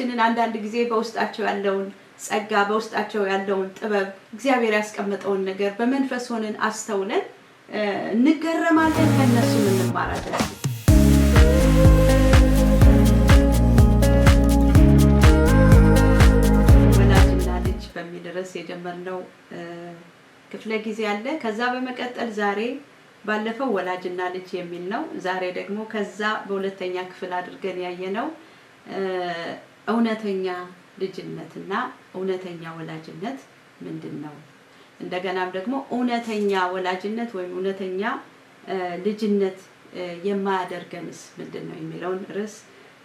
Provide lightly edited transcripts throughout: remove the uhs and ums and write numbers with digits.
ልጆቻችንን አንዳንድ ጊዜ በውስጣቸው ያለውን ጸጋ በውስጣቸው ያለውን ጥበብ እግዚአብሔር ያስቀመጠውን ነገር በመንፈስ ሆነን አስተውለን እንገረማለን ከነሱ እንማራለን ወላጅና ልጅ በሚል ርዕስ የጀመርነው ክፍለ ጊዜ አለ ከዛ በመቀጠል ዛሬ ባለፈው ወላጅና ልጅ የሚል ነው ዛሬ ደግሞ ከዛ በሁለተኛ ክፍል አድርገን ያየነው እውነተኛ ልጅነትና እውነተኛ ወላጅነት ምንድነው እንደገናም ደግሞ እውነተኛ ወላጅነት ወይም እውነተኛ ልጅነት የማያደርገንስ ምንድነው የሚለውን ርዕስ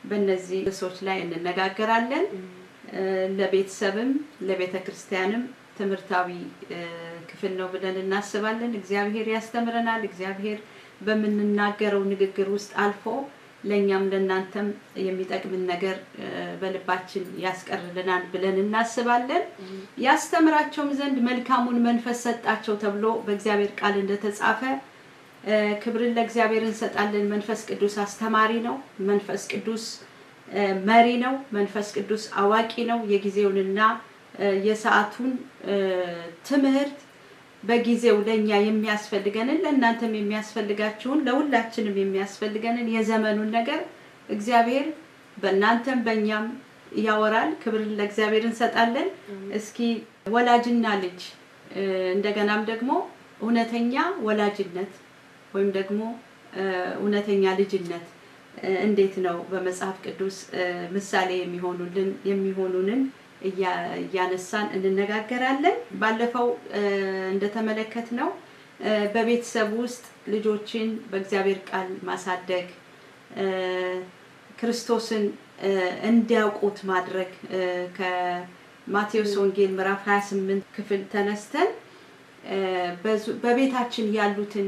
በእነዚህ ርዕሶች ላይ እንነጋገራለን ለቤተሰብም ለቤተክርስቲያንም ትምህርታዊ ክፍል ነው ብለን እናስባለን እግዚአብሔር ያስተምረናል እግዚአብሔር በመንናገረው ንግግር ውስጥ አልፎ ለኛም ለናንተም የሚጠቅም ነገር በልባችን ያስቀርልናል ብለን እናስባለን ያስተምራቸውም ዘንድ መልካሙን መንፈስ ሰጣቸው ተብሎ በእግዚአብሔር ቃል እንደተጻፈ ክብርን ለእግዚአብሔር እንሰጣለን መንፈስ ቅዱስ አስተማሪ ነው መንፈስ ቅዱስ መሪ ነው መንፈስ ቅዱስ አዋቂ ነው የጊዜውንና የሰዓቱን ትምህርት በጊዜው ለኛ የሚያስፈልገንን ለእናንተም የሚያስፈልጋችሁን ለሁላችንም የሚያስፈልገንን የዘመኑን ነገር እግዚአብሔር በእናንተም በእኛም ያወራል ክብር ለእግዚአብሔር እንሰጣለን እስኪ ወላጅና ልጅ እንደገናም ደግሞ እውነተኛ ወላጅነት ወይም ደግሞ እውነተኛ ልጅነት እንዴት ነው በመጽሐፍ ቅዱስ ምሳሌ የሚሆኑንን ያነሳን እንነጋገራለን ባለፈው እንደተመለከትነው በቤተሰብ ውስጥ ልጆችን በእግዚአብሔር ቃል ማሳደግ ክርስቶስን እንዲያውቁት ማድረግ ከማቴዎስ ወንጌል ምዕራፍ 28 ክፍል ተነስተን በቤታችን ያሉትን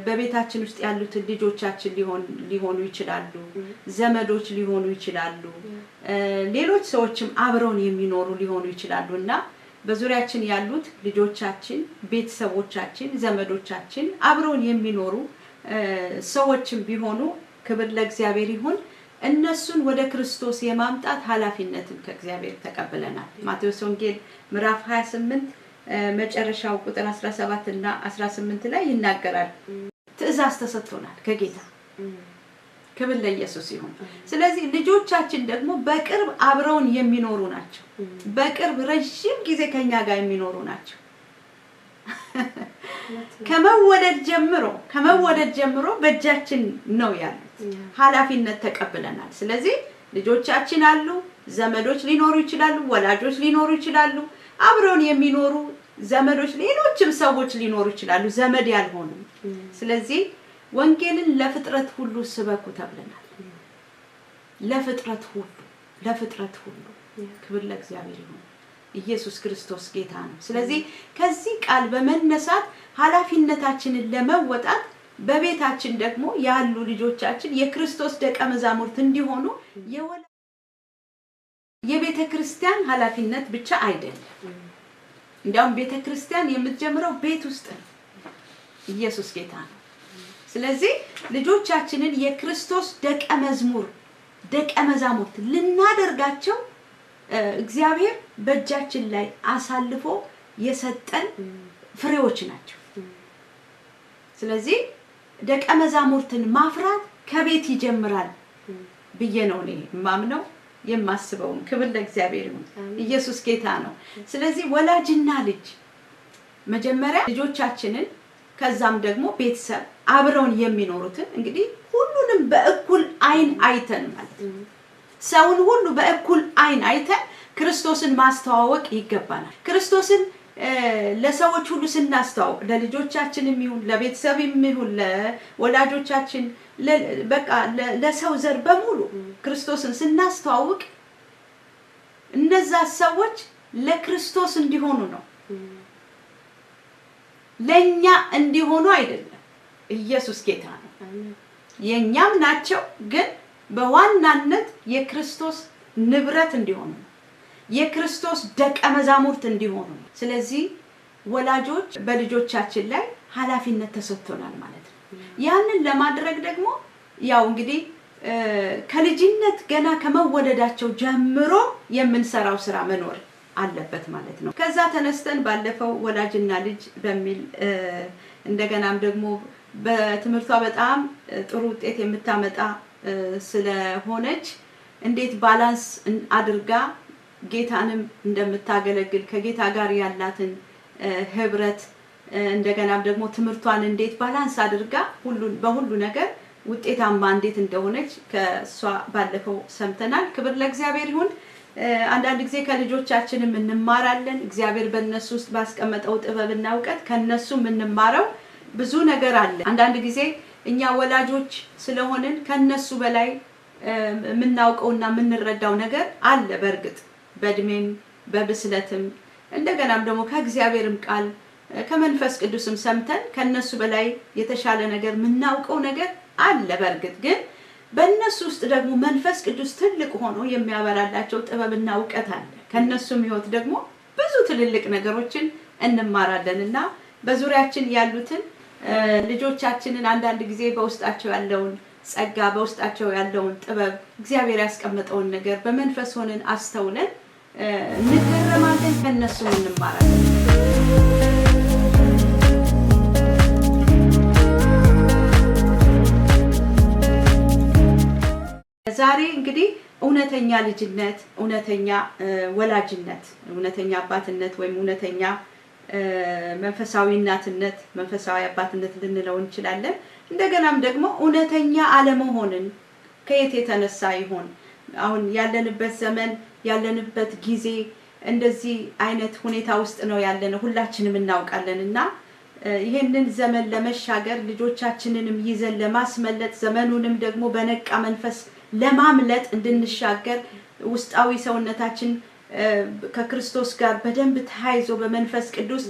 በቤታችን ውስጥ ያሉትን ልጆቻችን ሊሆኑ ይችላሉ ዘመዶች ሊሆኑ ይችላሉ ሌሎች ሰዎችም አብረውን የሚኖሩ ሊሆኑ ይችላሉና በዙሪያችን ያሉት ልጆቻችን ቤተሰቦቻችን ዘመዶቻችን አብረውን የሚኖሩ ሰዎችም ቢሆኑ ክብር ለእግዚአብሔር ይሁን እነሱን ወደ ክርስቶስ የማምጣት ኃላፊነትን ከእግዚአብሔር ተቀበለናል ማቴዎስ ወንጌል ምዕራፍ 28 መጨረሻው ቁጥር 17 እና 18 ላይ ይናገራል ትእዛዝ ተሰጥቶናል ከጌታ ክብር ለኢየሱስ ይሁን ስለዚህ ልጆቻችን ደግሞ በቅርብ አብረውን የሚኖሩ ናቸው በቅርብ ረጅም ጊዜ ከኛ ጋር የሚኖሩ ናቸው ከመወደድ ጀምሮ በእጃችን ነው ያሉት ኃላፊነት ተቀበለናል ስለዚህ ልጆቻችን አሉ ዘመዶች ሊኖሩ ይችላሉ ወላጆች ሊኖሩ ይችላሉ አብረውን የሚኖሩ ዘመዶች ሌሎችም ሰዎች ሊኖሩ ይችላሉ ዘመድ ያልሆኑ ስለዚህ ወንጌልን ለፍጥረት ሁሉ ስበኩ ተብለናል ለፍጥረት ሁሉ ክብር ለእግዚአብሔር ይሁን ኢየሱስ ክርስቶስ ጌታ ነው ስለዚህ ከዚህ ቃል በመነሳት ኃላፊነታችንን ለመወጣት በቤታችን ደግሞ ያሉ ልጆቻችን የክርስቶስ ደቀ መዛሙርት እንዲሆኑ የቤተክርስቲያን ኃላፊነት ብቻ አይደለም እንዲያውም ቤተክርስቲያን የምትጀምረው ቤት ውስጥ ነው ኢየሱስ ጌታ ነው ስለዚህ ልጆቻችንን የክርስቶስ ደቀ መዛሙርት ልናደርጋቸው እግዚአብሔር በእጃችን ላይ አሳልፎ የሰጠን ፍሬዎች ናቸው ስለዚህ ደቀ መዛሙርትን ማፍራት ከቤት ይጀምራል ብዬ ነው እኔ ማምነው የማስበው ክብር ለእግዚአብሔር ይሁን ኢየሱስ ጌታ ነው ስለዚህ ወላጅና ልጅ መጀመሪያ ልጆቻችንን ከዛም ደግሞ ቤተሰብ አብረውን የሚኖሩትን እንግዲህ ሁሉንም በእኩል አይን አይተን ማለት ሰውን ሁሉ በእኩል አይን አይተን ክርስቶስን ማስተዋወቅ ይገባናል ክርስቶስን ለሰዎች ሁሉ ስናስተዋወቅ ለልጆቻችንም ይሁን ለቤተሰብም ይሁን ለወላጆቻችን በቃ ለሰው ዘር በሙሉ ክርስቶስን ስናስተዋወቅ እነዛ ሰዎች ለክርስቶስ እንዲሆኑ ነው ለኛ እንዲሆኑ አይደለም ኢየሱስ ጌታ ነው የኛም ናቸው ግን በዋናነት የክርስቶስ ንብረት እንዲሆኑ የክርስቶስ ደቀ መዛሙርት እንዲሆኑ ስለዚህ ወላጆች በልጆቻችን ላይ ኃላፊነት ተሰጥቶናል ማለት ነው ያንን ለማድረግ ደግሞ ያው እንግዲህ ከልጅነት ገና ከመወለዳቸው ጀምሮ የምንሰራው ስራ መኖር አለበት ማለት ነው። ከዛ ተነስተን ባለፈው ወላጅና ልጅ በሚል እንደገናም ደግሞ በትምህርቷ በጣም ጥሩ ውጤት የምታመጣ ስለሆነች እንዴት ባላንስ አድርጋ ጌታንም እንደምታገለግል ከጌታ ጋር ያላትን ህብረት እንደገናም ደግሞ ትምህርቷን እንዴት ባላንስ አድርጋ በሁሉ ነገር ውጤታማ እንዴት እንደሆነች ከሷ ባለፈው ሰምተናል። ክብር ለእግዚአብሔር ይሁን። አንዳንድ ጊዜ ከልጆቻችንም እንማራለን። እግዚአብሔር በእነሱ ውስጥ ባስቀመጠው ጥበብና ዕውቀት ከነሱ የምንማረው ብዙ ነገር አለ። አንዳንድ ጊዜ እኛ ወላጆች ስለሆንን ከነሱ በላይ የምናውቀውና የምንረዳው ነገር አለ። በእርግጥ በእድሜም በብስለትም እንደገናም ደግሞ ከእግዚአብሔርም ቃል ከመንፈስ ቅዱስም ሰምተን ከነሱ በላይ የተሻለ ነገር የምናውቀው ነገር አለ። በእርግጥ ግን በእነሱ ውስጥ ደግሞ መንፈስ ቅዱስ ትልቅ ሆኖ የሚያበራላቸው ጥበብና ዕውቀት አለ። ከነሱም ህይወት ደግሞ ብዙ ትልልቅ ነገሮችን እንማራለንና በዙሪያችን ያሉትን ልጆቻችንን አንዳንድ ጊዜ በውስጣቸው ያለውን ጸጋ በውስጣቸው ያለውን ጥበብ እግዚአብሔር ያስቀመጠውን ነገር በመንፈስ ሆነን አስተውለን እንገረማለን፣ ከነሱ እንማራለን። ዛሬ እንግዲህ እውነተኛ ልጅነት፣ እውነተኛ ወላጅነት፣ እውነተኛ አባትነት ወይም እውነተኛ መንፈሳዊ እናትነት፣ መንፈሳዊ አባትነት ልንለው እንችላለን። እንደገናም ደግሞ እውነተኛ አለመሆንን ከየት የተነሳ ይሆን? አሁን ያለንበት ዘመን ያለንበት ጊዜ እንደዚህ አይነት ሁኔታ ውስጥ ነው ያለነው፣ ሁላችንም እናውቃለንና ይሄንን ዘመን ለመሻገር ልጆቻችንንም ይዘን ለማስመለጥ ዘመኑንም ደግሞ በነቃ መንፈስ ለማምለጥ እንድንሻገር ውስጣዊ ሰውነታችን ከክርስቶስ ጋር በደንብ ተያይዞ በመንፈስ ቅዱስ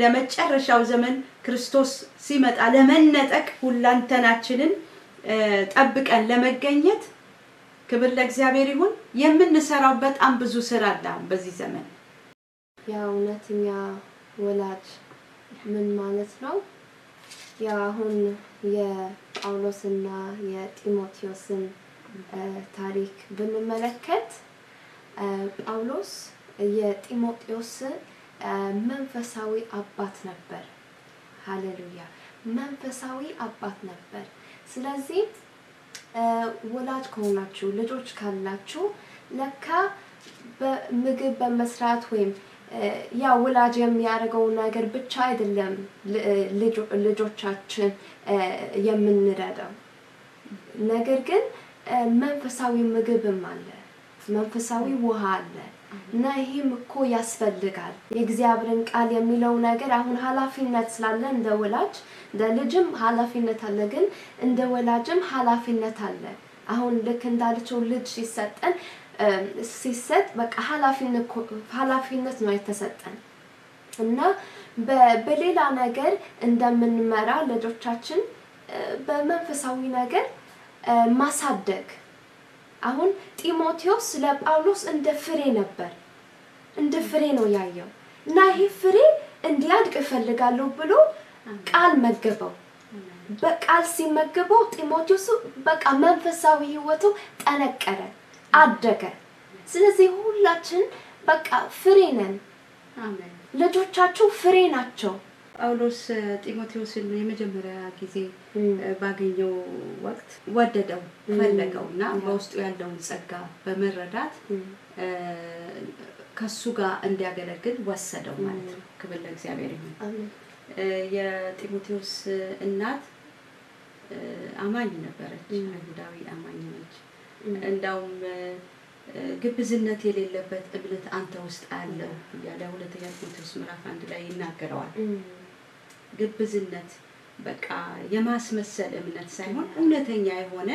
ለመጨረሻው ዘመን ክርስቶስ ሲመጣ ለመነጠቅ ሁላንተናችንን ጠብቀን ለመገኘት ክብር ለእግዚአብሔር ይሁን። የምንሰራው በጣም ብዙ ስራ አለ በዚህ ዘመን። ያ እውነተኛ ወላጅ ምን ማለት ነው? ያ አሁን የጳውሎስና የጢሞቴዎስን ታሪክ ብንመለከት ጳውሎስ የጢሞቴዎስ መንፈሳዊ አባት ነበር። ሃሌሉያ! መንፈሳዊ አባት ነበር። ስለዚህ ወላጅ ከሆናችሁ ልጆች ካላችሁ ለካ በምግብ በመስራት ወይም ያ ወላጅ የሚያደርገው ነገር ብቻ አይደለም ልጆቻችን የምንረዳው። ነገር ግን መንፈሳዊ ምግብም አለ፣ መንፈሳዊ ውሃ አለ እና ይሄም እኮ ያስፈልጋል። የእግዚአብሔርን ቃል የሚለው ነገር አሁን ኃላፊነት ስላለ እንደ ወላጅ እንደ ልጅም ኃላፊነት አለ፣ ግን እንደ ወላጅም ኃላፊነት አለ። አሁን ልክ እንዳለችው ልጅ ሲሰጥ በቃ ኃላፊነት ነው የተሰጠን እና በሌላ ነገር እንደምንመራ ልጆቻችን በመንፈሳዊ ነገር ማሳደግ። አሁን ጢሞቴዎስ ለጳውሎስ እንደ ፍሬ ነበር፣ እንደ ፍሬ ነው ያየው እና ይሄ ፍሬ እንዲያድግ እፈልጋለሁ ብሎ ቃል መገበው። በቃል ሲመገበው ጢሞቴዎስ በቃ መንፈሳዊ ህይወቱ ጠነከረ፣ አደገ። ስለዚህ ሁላችን በቃ ፍሬ ነን። አሜን። ልጆቻችሁ ፍሬ ናቸው። ጳውሎስ ጢሞቴዎስን የመጀመሪያ ጊዜ ባገኘው ወቅት ወደደው፣ ፈለገውና በውስጡ ያለውን ጸጋ በመረዳት ከሱ ጋር እንዲያገለግል ወሰደው ማለት ነው። ክብር ለእግዚአብሔር ይሁን። አሜን። የጢሞቴዎስ እናት አማኝ ነበረች፣ አይሁዳዊ አማኝ ነች። እንዳውም ግብዝነት የሌለበት እምነት አንተ ውስጥ አለ ያለ ሁለተኛ ጢሞቴዎስ ምዕራፍ 1 ላይ ይናገራል። ግብዝነት በቃ የማስመሰል እምነት ሳይሆን እውነተኛ የሆነ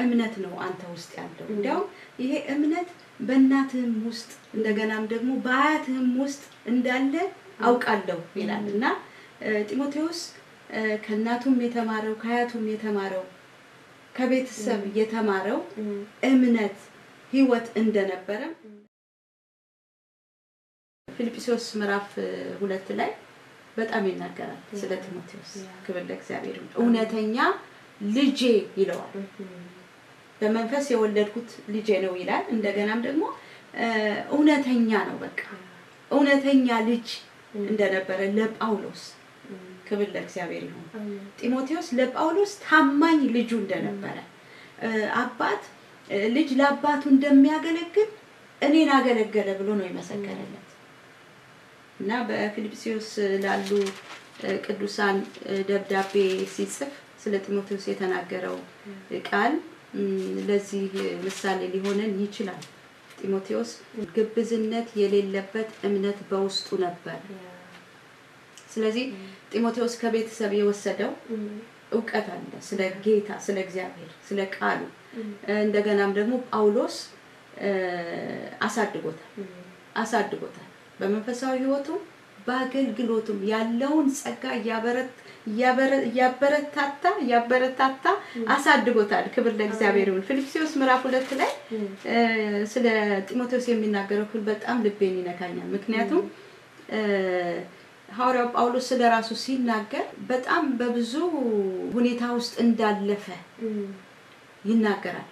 እምነት ነው አንተ ውስጥ ያለው። እንዲያው ይሄ እምነት በእናትህም ውስጥ እንደገናም ደግሞ በአያትህም ውስጥ እንዳለ አውቃለሁ ይላልና ጢሞቴዎስ ከእናቱም የተማረው ከአያቱም የተማረው ከቤተሰብ የተማረው እምነት ህይወት እንደነበረ ፊልጵስዩስ ምዕራፍ 2 ላይ በጣም ይናገራል ስለ ጢሞቴዎስ። ክብር ለእግዚአብሔር ይሁን። እውነተኛ ልጄ ይለዋል። በመንፈስ የወለድኩት ልጄ ነው ይላል። እንደገናም ደግሞ እውነተኛ ነው በቃ እውነተኛ ልጅ እንደነበረ ለጳውሎስ ክብር ለእግዚአብሔር ይሁን። ጢሞቴዎስ ለጳውሎስ ታማኝ ልጁ እንደነበረ አባት ልጅ ለአባቱ እንደሚያገለግል እኔን አገለገለ ብሎ ነው የመሰከረለት። እና በፊልጵስዩስ ላሉ ቅዱሳን ደብዳቤ ሲጽፍ ስለ ጢሞቴዎስ የተናገረው ቃል ለዚህ ምሳሌ ሊሆነን ይችላል። ጢሞቴዎስ ግብዝነት የሌለበት እምነት በውስጡ ነበር። ስለዚህ ጢሞቴዎስ ከቤተሰብ የወሰደው ዕውቀት አለ ስለ ጌታ ስለ እግዚአብሔር ስለ ቃሉ። እንደገናም ደግሞ ጳውሎስ አሳድጎታል በመንፈሳዊ ህይወቱ በአገልግሎቱም ያለውን ጸጋ ያበረታታ አሳድጎታል። ክብር ለእግዚአብሔር ይሁን። ፊልጵስዩስ ምዕራፍ 2 ላይ ስለ ጢሞቴዎስ የሚናገረው ክፍል በጣም ልቤን ይነካኛል። ምክንያቱም ሐዋርያው ጳውሎስ ስለራሱ ሲናገር በጣም በብዙ ሁኔታ ውስጥ እንዳለፈ ይናገራል።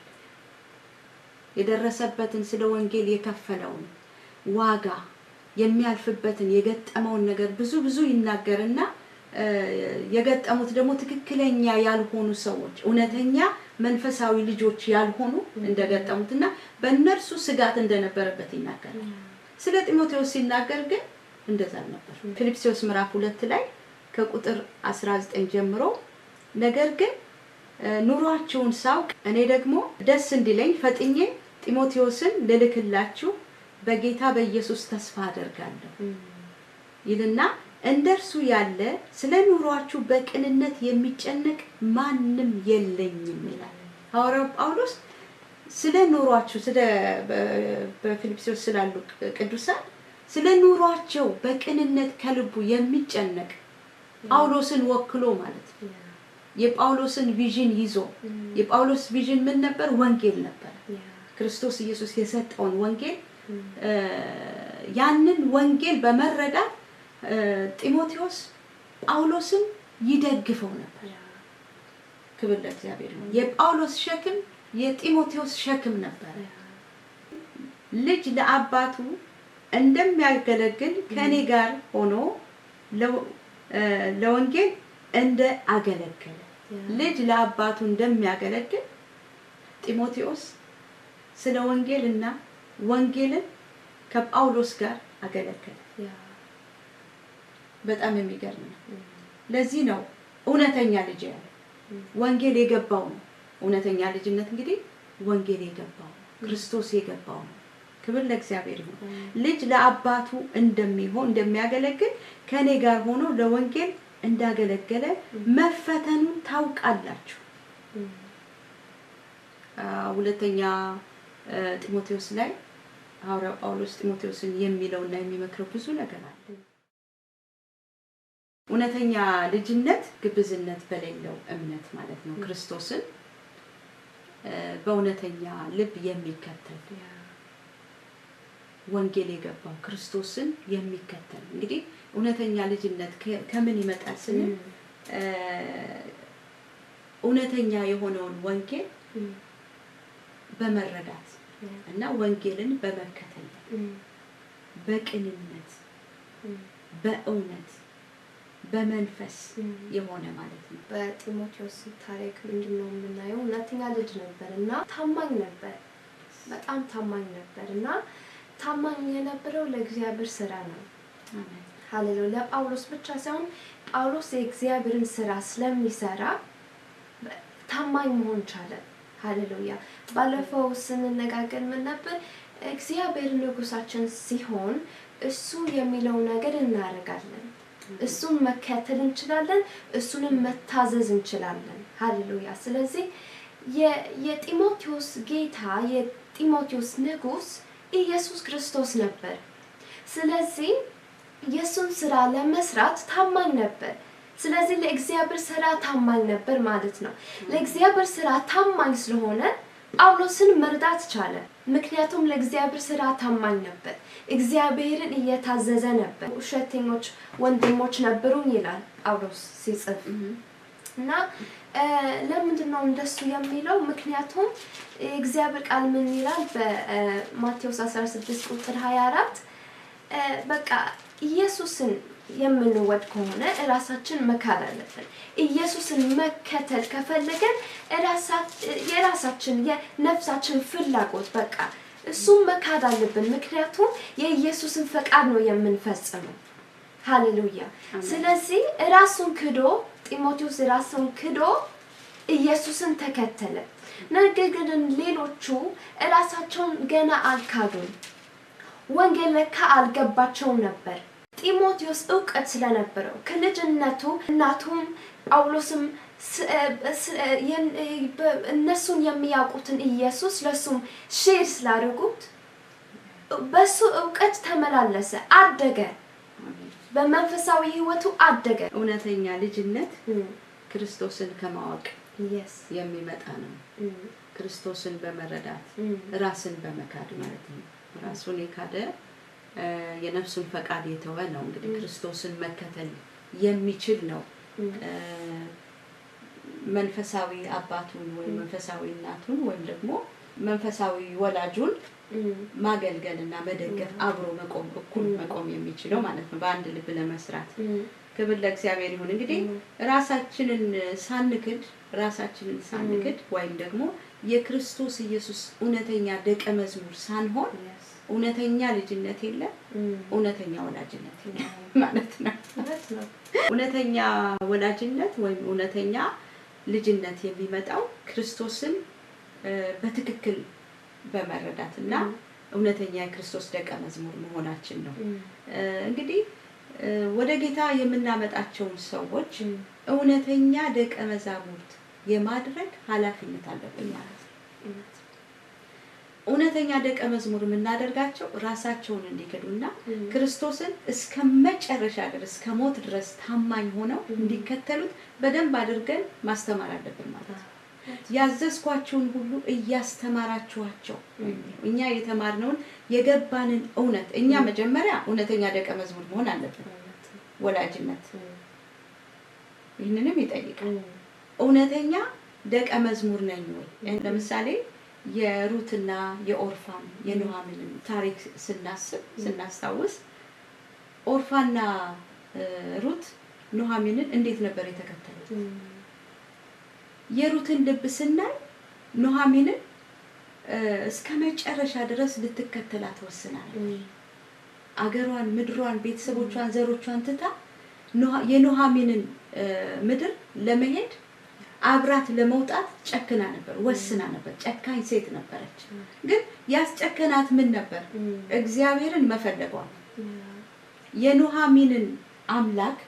የደረሰበትን ስለ ወንጌል የከፈለውን ዋጋ የሚያልፍበትን የገጠመውን ነገር ብዙ ይናገርና የገጠሙት ደግሞ ትክክለኛ ያልሆኑ ሰዎች እውነተኛ መንፈሳዊ ልጆች ያልሆኑ እንደገጠሙትና በእነርሱ ስጋት እንደነበረበት ይናገራል። ስለ ጢሞቴዎስ ሲናገር ግን እንደዛ ነበር። ፊልጵስዩስ ምዕራፍ 2 ላይ ከቁጥር 19 ጀምሮ ነገር ግን ኑሯቸውን ሳውቅ እኔ ደግሞ ደስ እንዲለኝ ፈጥኜ ጢሞቴዎስን ልልክላችሁ በጌታ በኢየሱስ ተስፋ አደርጋለሁ ይልና እንደርሱ ያለ ስለ ኑሯችሁ በቅንነት የሚጨነቅ ማንም የለኝም ይላል ሐዋርያው ጳውሎስ። ስለ ኑሯችሁ በፊልጵስዩስ ስላሉ ቅዱሳን ስለ ኑሯቸው በቅንነት ከልቡ የሚጨነቅ ጳውሎስን ወክሎ ማለት ነው። የጳውሎስን ቪዥን ይዞ የጳውሎስ ቪዥን ምን ነበር? ወንጌል ነበር። ክርስቶስ ኢየሱስ የሰጠውን ወንጌል ያንን ወንጌል በመረዳት ጢሞቴዎስ ጳውሎስን ይደግፈው ነበር። ክብር ለእግዚአብሔር ይሁን። የጳውሎስ ሸክም የጢሞቴዎስ ሸክም ነበር። ልጅ ለአባቱ እንደሚያገለግል ከኔ ጋር ሆኖ ለወንጌል እንደ አገለገለ ልጅ ለአባቱ እንደሚያገለግል ጢሞቴዎስ ስለ ወንጌልና ወንጌልን ከጳውሎስ ጋር አገለገለ። በጣም የሚገርም ነው። ለዚህ ነው እውነተኛ ልጅ ያለው ወንጌል የገባው ነው። እውነተኛ ልጅነት እንግዲህ ወንጌል የገባው ክርስቶስ የገባው ነው። ክብር ለእግዚአብሔር ይሁን። ልጅ ለአባቱ እንደሚያገለግል ከኔ ጋር ሆኖ ለወንጌል እንዳገለገለ መፈተኑን ታውቃላችሁ። ሁለተኛ ጢሞቴዎስ ላይ ሐዋርያው ጳውሎስ ጢሞቴዎስን የሚለውና የሚመክረው ብዙ ነገር አለ። እውነተኛ ልጅነት ግብዝነት በሌለው እምነት ማለት ነው። ክርስቶስን በእውነተኛ ልብ የሚከተል ወንጌል የገባው ክርስቶስን የሚከተል እንግዲህ እውነተኛ ልጅነት ከምን ይመጣል ስንል እውነተኛ የሆነውን ወንጌል በመረዳት እና ወንጌልን በመከተል በቅንነት በእውነት በመንፈስ የሆነ ማለት ነው። በጢሞቴዎስ ታሪክ ምንድነው የምናየው? እውነተኛ ልጅ ነበርና ታማኝ ነበር። በጣም ታማኝ ነበርና ታማኝ የነበረው ለእግዚአብሔር ስራ ነው። አሜን ሃሌሉያ። ለጳውሎስ ብቻ ሳይሆን ጳውሎስ የእግዚአብሔርን ስራ ስለሚሰራ ታማኝ መሆን ቻለ። ሃሌሉያ። ባለፈው ስንነጋገር ምን ነበር? እግዚአብሔር ንጉሳችን ሲሆን እሱ የሚለው ነገር እናደርጋለን። እሱን መከተል እንችላለን፣ እሱንም መታዘዝ እንችላለን። ሃሌሉያ። ስለዚህ የጢሞቴዎስ ጌታ የጢሞቴዎስ ንጉስ ኢየሱስ ክርስቶስ ነበር። ስለዚህ የሱን ስራ ለመስራት ታማኝ ነበር። ስለዚህ ለእግዚአብሔር ስራ ታማኝ ነበር ማለት ነው። ለእግዚአብሔር ስራ ታማኝ ስለሆነ ጳውሎስን መርዳት ቻለ። ምክንያቱም ለእግዚአብሔር ስራ ታማኝ ነበር። እግዚአብሔርን እየታዘዘ ነበር። ውሸተኞች ወንድሞች ነበሩኝ ይላል ጳውሎስ ሲጽፍ። እና ለምንድን ነው እንደሱ የሚለው? ምክንያቱም እግዚአብሔር ቃል ምን ይላል በማቴዎስ 16 ቁጥር 24 በቃ ኢየሱስን የምንወድ ከሆነ ራሳችን መካድ አለብን። ኢየሱስን መከተል ከፈለገን የራሳችን የነፍሳችን ፍላጎት በቃ እሱም መካድ አለብን። ምክንያቱም የኢየሱስን ፈቃድ ነው የምንፈጽመው። ሃሌሉያ። ስለዚህ ራሱን ክዶ ጢሞቴዎስ ራሱን ክዶ ኢየሱስን ተከተለ። ነገር ግን ሌሎቹ ራሳቸውን ገና አልካዱም። ወንጌል ለካ አልገባቸውም ነበር። ጢሞቴዎስ ዕውቀት ስለነበረው ከልጅነቱ እናቱም ጳውሎስም እነሱን የሚያውቁትን ኢየሱስ ለሱም ሼር ስላደረጉት በሱ ዕውቀት ተመላለሰ፣ አደገ፣ በመንፈሳዊ ህይወቱ አደገ። እውነተኛ ልጅነት ክርስቶስን ከማወቅ የሚመጣ ነው። ክርስቶስን በመረዳት ራስን በመካድ ማለት ነው። ራሱን የካደ የነፍሱን ፈቃድ የተወ ነው እንግዲህ ክርስቶስን መከተል የሚችል ነው። መንፈሳዊ አባቱን ወይ መንፈሳዊ እናቱን ወይ ደግሞ መንፈሳዊ ወላጁን ማገልገልና መደገፍ አብሮ መቆም እኩል መቆም የሚችለው ማለት ነው። በአንድ ልብ ለመስራት ክብር ለእግዚአብሔር ይሁን። እንግዲህ ራሳችንን ሳንክድ ወይም ደግሞ የክርስቶስ ኢየሱስ እውነተኛ ደቀ መዝሙር ሳንሆን እውነተኛ ልጅነት የለም፣ እውነተኛ ወላጅነት ማለት ነው። እውነተኛ ወላጅነት ወይም እውነተኛ ልጅነት የሚመጣው ክርስቶስን በትክክል በመረዳትና እውነተኛ የክርስቶስ ደቀ መዝሙር መሆናችን ነው። እንግዲህ ወደ ጌታ የምናመጣቸው ሰዎች እውነተኛ ደቀ መዛሙርት የማድረግ ኃላፊነት አለብን ማለት ነው። እውነተኛ ደቀ መዝሙር የምናደርጋቸው ራሳቸውን እንዲክዱና ክርስቶስን እስከመጨረሻ ድረስ ከሞት ድረስ ታማኝ ሆነው እንዲከተሉት በደንብ አድርገን ማስተማር አለብን ማለት ነው። ያዘዝኳችሁን ሁሉ እያስተማራችኋቸው እኛ የተማርነውን የገባንን እውነት እኛ መጀመሪያ እውነተኛ ደቀ መዝሙር መሆን አለብን። ወላጅነት ይህንንም ይጠይቃል። እውነተኛ ደቀ መዝሙር ነኝ ወይ? ለምሳሌ የሩትና የኦርፋን የኑሃሚንን ታሪክ ስናስታውስ ኦርፋና ሩት ኑሃሚንን እንዴት ነበር የተከተሉት? የሩትን ልብ ስናይ ኑሃሚንን እስከመጨረሻ ድረስ ልትከተላት ወስና ነበር። አገሯን፣ ምድሯን፣ ቤተሰቦቿን፣ ዘሮቿን ትታ የኑሃሚንን ምድር ለመሄድ አብራት ለመውጣት ጨክና ነበር፣ ወስና ነበር። ጨካኝ ሴት ነበረች። ግን ያስጨከናት ምን ነበር? እግዚአብሔርን መፈለጓ። የኑሃሚንን አምላክ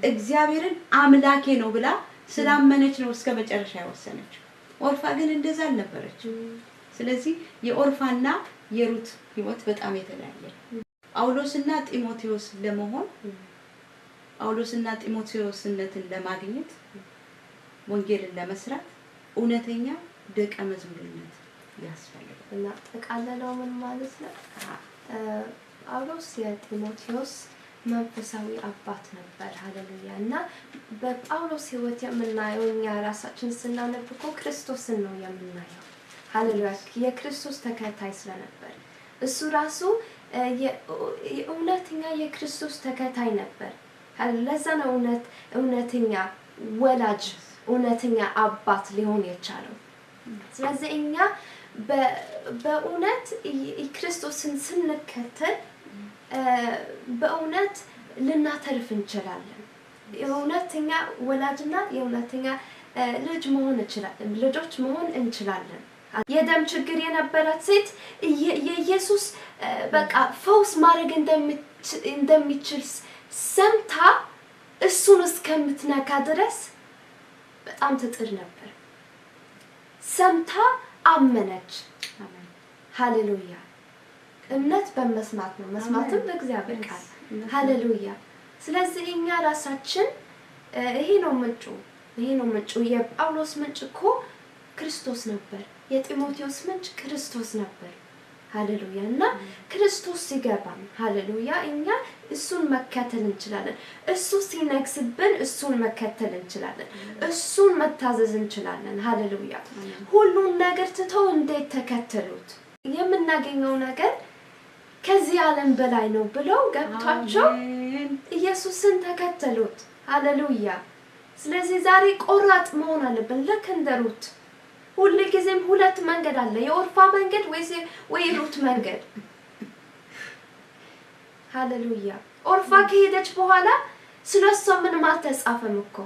እግዚአብሔርን አምላኬ ነው ብላ ስላመነች ነው እስከ መጨረሻ ያወሰነችው። ኦርፋ ግን እንደዛ አልነበረች። ስለዚህ የኦርፋና የሩት ህይወት በጣም የተለያየ ነው። ጳውሎስና ጢሞቴዎስ ለመሆን ጳውሎስና ጢሞቴዎስነትን ለማግኘት ወንጌልን ለመስራት እውነተኛ ደቀ መዝሙርነት ያስፈልጋል። እና ተቃለለው ምን ማለት ነው? ጳውሎስ የጢሞቴዎስ መንፈሳዊ አባት ነበር። ሃሌሉያ። እና በጳውሎስ ህይወት የምናየው እኛ ራሳችን ስናነብ እኮ ክርስቶስን ነው የምናየው። ሃሌሉያ። የክርስቶስ ተከታይ ስለነበር እሱ ራሱ እውነተኛ የክርስቶስ ተከታይ ነበር። ለዛ ነው እውነተኛ ወላጅ እውነተኛ አባት ሊሆን የቻለው። ስለዚህ እኛ በእውነት ክርስቶስን ስንከተል በእውነት ልናተርፍ እንችላለን። የእውነተኛ ወላጅና የእውነተኛ ልጆች መሆን እንችላለን። የደም ችግር የነበራት ሴት የኢየሱስ በቃ ፈውስ ማድረግ እንደሚችል ሰምታ እሱን እስከምትነካ ድረስ በጣም ትጥር ነበር። ሰምታ አመነች። ሃሌሉያ። እምነት በመስማት ነው፣ መስማትም በእግዚአብሔር ቃል። ሃሌሉያ። ስለዚህ እኛ ራሳችን ይሄ ነው ምንጩ። የጳውሎስ ምንጭ እኮ ክርስቶስ ነበር። የጢሞቴዎስ ምንጭ ክርስቶስ ነበር። ሃሌሉያ እና ክርስቶስ ሲገባን ሃሌሉያ እኛ እሱን መከተል እንችላለን እሱ ሲነግስብን እሱን መከተል እንችላለን እሱን መታዘዝ እንችላለን ሃሌሉያ ሁሉን ነገር ትተው እንዴት ተከተሉት የምናገኘው ነገር ከዚህ ዓለም በላይ ነው ብለው ገብቷቸው ኢየሱስን ተከተሉት ሃሌሉያ ስለዚህ ዛሬ ቆራጥ መሆን አለብን ለከንደሩት ሁሉ ጊዜም ሁለት መንገድ አለ የኦርፋ መንገድ ወይ ሩት መንገድ ሃሌሉያ ኦርፋ ከሄደች በኋላ ስለሷ ምንም አልተጻፈም እኮ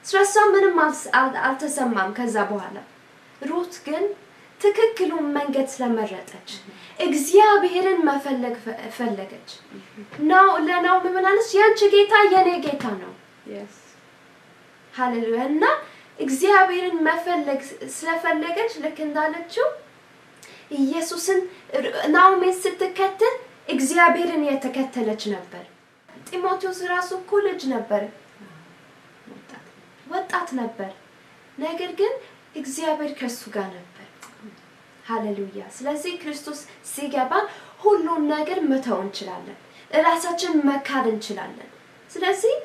ስለሷ ምንም አልተሰማም ከዛ በኋላ ሩት ግን ትክክሉን መንገድ ስለመረጠች እግዚአብሔርን መፈለግ ፈለገች ነው ምን አለች ያንቺ ጌታ የኔ ጌታ ነው yes ሃሌሉያ እና እግዚአብሔርን መፈለግ ስለፈለገች ልክ እንዳለችው ኢየሱስን ናኦሚን ስትከተል እግዚአብሔርን የተከተለች ነበር ጢሞቴዎስ ራሱ ኮሌጅ ነበር ወጣት ነበር ነገር ግን እግዚአብሔር ከሱ ጋር ነበር ሃሌሉያ ስለዚህ ክርስቶስ ሲገባን ሁሉን ነገር መተው እንችላለን ራሳችን መካድ እንችላለን ስለዚህ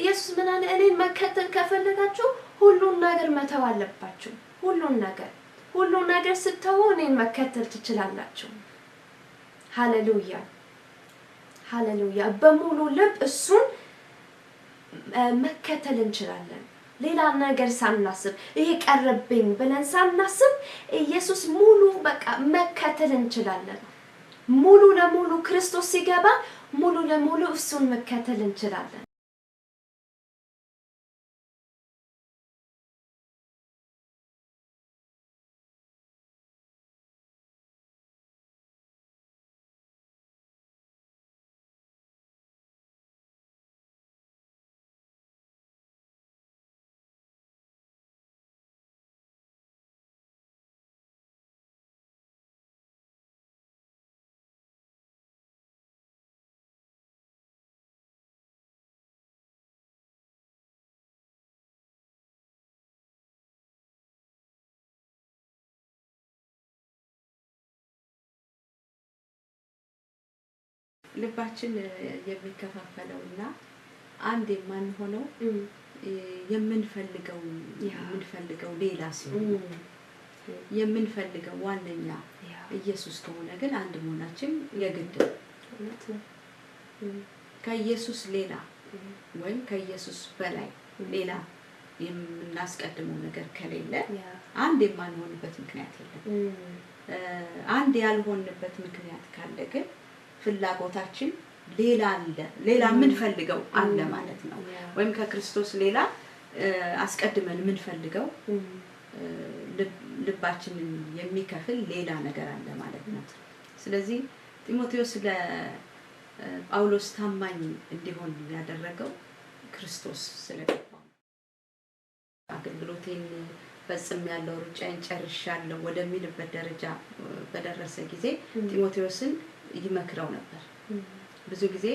ኢየሱስ ምን አለ እኔን መከተል ከፈለጋችሁ ሁሉን ነገር መተው አለባችሁ ሁሉን ነገር ስትተው እኔን መከተል ትችላላችሁ ሃሌሉያ በሙሉ ልብ እሱን መከተል እንችላለን ሌላ ነገር ሳናስብ ይሄ ቀረብኝ ብለን ሳናስብ ኢየሱስ ሙሉ በቃ መከተል እንችላለን ሙሉ ለሙሉ ክርስቶስ ሲገባ ሙሉ ለሙሉ እሱን መከተል እንችላለን ልባችን የሚከፋፈለውና አንድ የማንሆነው የምንፈልገው ሌላ ሲሆን የምንፈልገው ዋነኛ ኢየሱስ ከሆነ ግን አንድ መሆናችን የግድ ከኢየሱስ ሌላ ወይም ከኢየሱስ በላይ ሌላ የምናስቀድመው ነገር ከሌለ አንድ የማንሆንበት ምክንያት የለም አንድ ያልሆንበት ምክንያት ካለ ግን ፍላጎታችን ሌላ ምን ፈልገው አለ ማለት ነው ወይም ከክርስቶስ ሌላ አስቀድመን ምን ፈልገው ልባችንን የሚከፍል ሌላ ነገር አለ ማለት ነው ስለዚህ ጢሞቴዎስ ለጳውሎስ ታማኝ እንዲሆን ያደረገው ክርስቶስ ስለገባው አገልግሎቴን ፈጽሜያለሁ ሩጫዬን ጨርሻለሁ ወደሚልበት ደረጃ በደረሰ ጊዜ ጢሞቴዎስን ይመክረው ነበር ብዙ ጊዜ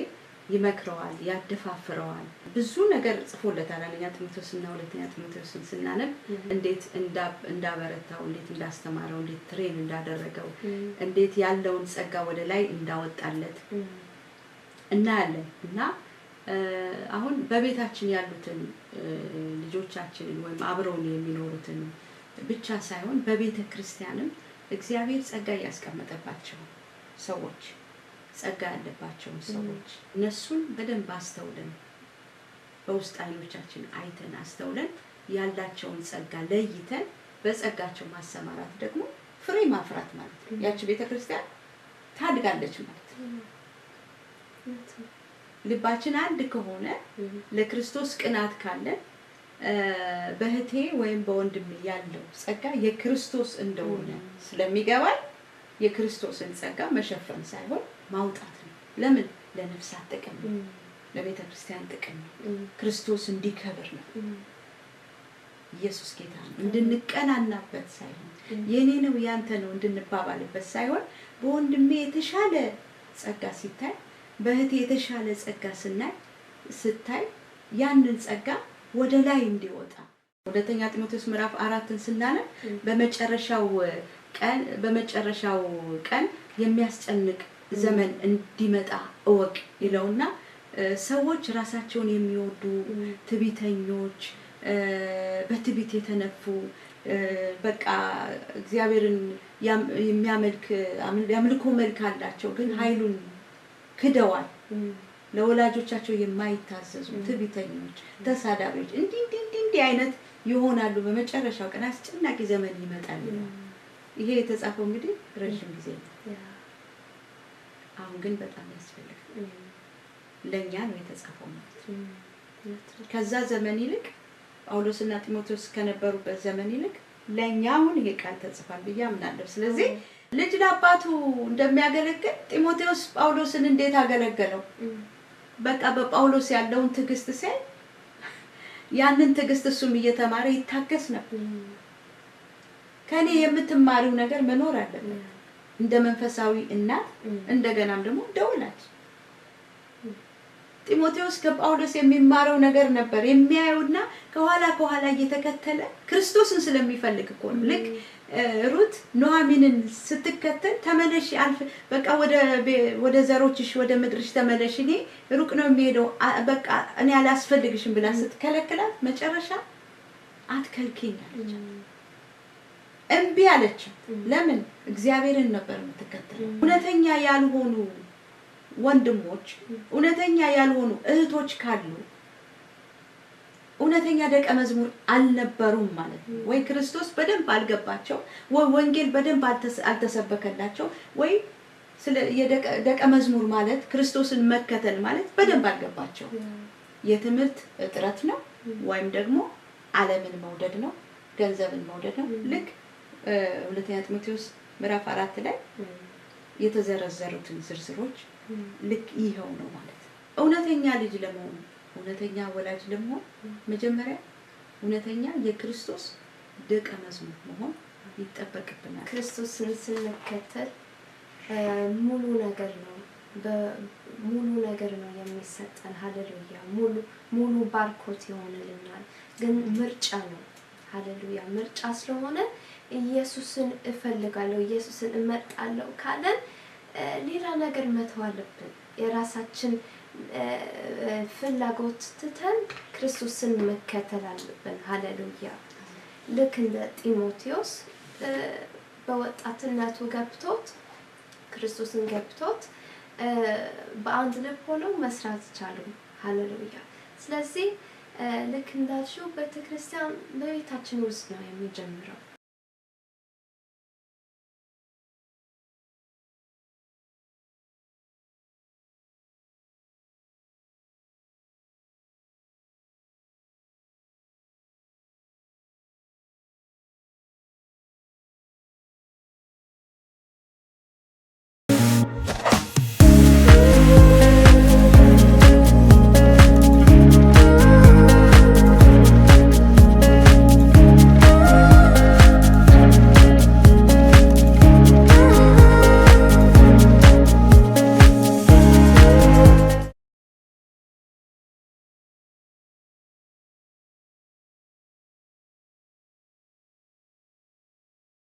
ይመክረዋል ያደፋፍረዋል ብዙ ነገር ጽፎለታል አንደኛ ጢሞቴዎስና ሁለተኛ ጢሞቴዎስን ስናነብ እንዴት እንዳበረታው እንዴት እንዳስተማረው እንዴት ትሬን እንዳደረገው እንዴት ያለውን ጸጋ ወደ ላይ እንዳወጣለት እናያለን እና አሁን በቤታችን ያሉትን ልጆቻችንን ወይም አብረውን የሚኖሩትን ብቻ ሳይሆን በቤተ ክርስቲያንም እግዚአብሔር ጸጋ ያስቀመጠባቸው ሰዎች ጸጋ ያለባቸው ሰዎች እነሱን በደንብ አስተውለን በውስጥ አይኖቻችን አይተን አስተውለን ያላቸውን ጸጋ ለይተን በጸጋቸው ማሰማራት ደግሞ ፍሬ ማፍራት ማለት ነው ያቺ ቤተ ክርስቲያን ታድጋለች ማለት ነው ልባችን አንድ ከሆነ ለክርስቶስ ቅናት ካለ በህቴ ወይም በወንድም ያለው ጸጋ የክርስቶስ እንደሆነ ስለሚገባል የክርስቶስን ጸጋ መሸፈን ሳይሆን ማውጣት ነው ለምን ለነፍሳት ጥቅም ለቤተ ክርስቲያን ጥቅም ክርስቶስ እንዲከብር ነው ኢየሱስ ጌታ ነው እንድንቀናናበት ሳይሆን የኔ ነው ያንተ ነው እንድንባባልበት ሳይሆን በወንድሜ የተሻለ ጸጋ ሲታይ በህቴ የተሻለ ጸጋ ስታይ ያንን ጸጋ ወደ ላይ እንዲወጣ ሁለተኛ ጢሞቴዎስ ምዕራፍ 4ን ስናነብ በመጨረሻው ቀን የሚያስጨንቅ ዘመን እንዲመጣ እወቅ ይለውና ሰዎች ራሳቸውን የሚወዱ ትዕቢተኞች በትዕቢት የተነፉ በቃ እግዚአብሔርን የሚያመልኩ መልክ አላቸው ግን ኃይሉን ክደዋል ለወላጆቻቸው የማይታዘዙ ትዕቢተኞች ተሳዳቢዎች እንዲህ አይነት ይሆናሉ በመጨረሻው ቀን አስጨናቂ ዘመን ይመጣል ይሄ የተጻፈው እንግዲህ ረጅም ጊዜ ነው አሁን ግን በጣም ያስፈልጋል ለኛ ነው የተጻፈው ከዛ ዘመን ይልቅ ጳውሎስና ጢሞቴዎስ ከነበሩበት ዘመን ይልቅ ለኛ አሁን ይሄ ቃል ተጽፏል በያምናለሁ ስለዚህ ልጅ ለአባቱ እንደሚያገለግል ጢሞቴዎስ ጳውሎስን እንዴት አገለገለው በቃ በጳውሎስ ያለውን ትዕግስት ሲያይ ያንን ትዕግስት እሱም እየተማረ ይታገስ ነበር ከኔ የምትማሪው ነገር መኖር አለበት እንደ መንፈሳዊ እናት እንደገናም ደግሞ ደውላች ጢሞቴዎስ ከጳውሎስ የሚማረው ነገር ነበር የሚያዩና ከኋላ እየተከተለ ክርስቶስን ስለሚፈልግ እኮ ነው ልክ ሩት ኑኃሚንን ስትከተል ተመለሽ አልፍ በቃ ወደ ዘሮችሽ ወደ ምድርሽ ተመለሽ እኔ ሩቅ ነው የሚሄደው በቃ እኔ አላስፈልግሽም ብላ ስትከለክላት መጨረሻ አትከልኪኝ አለች እምቢ አለች ለምን እግዚአብሔርን ነበር የምትከተለው እውነተኛ ያልሆኑ ወንድሞች እውነተኛ ያልሆኑ እህቶች ካሉ እውነተኛ ደቀ መዝሙር አልነበሩም ማለት ነው ወይ ክርስቶስ በደንብ አልገባቸው ወይ ወንጌል በደንብ አልተሰበከላቸው ወይ ስለ የደቀ መዝሙር ማለት ክርስቶስን መከተል ማለት በደንብ አልገባቸው የትምህርት እጥረት ነው ወይም ደግሞ ዓለምን መውደድ ነው ገንዘብን መውደድ ነው ልክ ሁለተኛ ጢሞቴዎስ ምዕራፍ 4 ላይ የተዘረዘሩትን ዝርዝሮች ልክ ይሄው ነው ማለት እውነተኛ ልጅ ለመሆን እውነተኛ ወላጅ ለመሆን መጀመሪያ እውነተኛ የክርስቶስ ደቀ መዝሙር መሆን ይጠበቅብናል ክርስቶስን ስንከተል ሙሉ ነገር ነው የሚሰጠን ሃሌሉያ ሙሉ ባርኮት ይሆንልናል ግን ምርጫ ነው ሃሌሉያ ምርጫ ስለሆነ ኢየሱስን እፈልጋለሁ ኢየሱስን እመርጣለሁ ካለን ሌላ ነገር መተው አለብን የራሳችን ፍላጎት ትተን ክርስቶስን መከተል አለብን ሃሌሉያ ልክ እንደ ጢሞቴዎስ በወጣትነቱ ገብቶት ክርስቶስን ገብቶት በአንድ ልብ ሆነው መስራት ቻሉ ሃሌሉያ ስለዚህ ልክ እንዳልሽው ቤተክርስቲያን በቤታችን ውስጥ ነው የሚጀምረው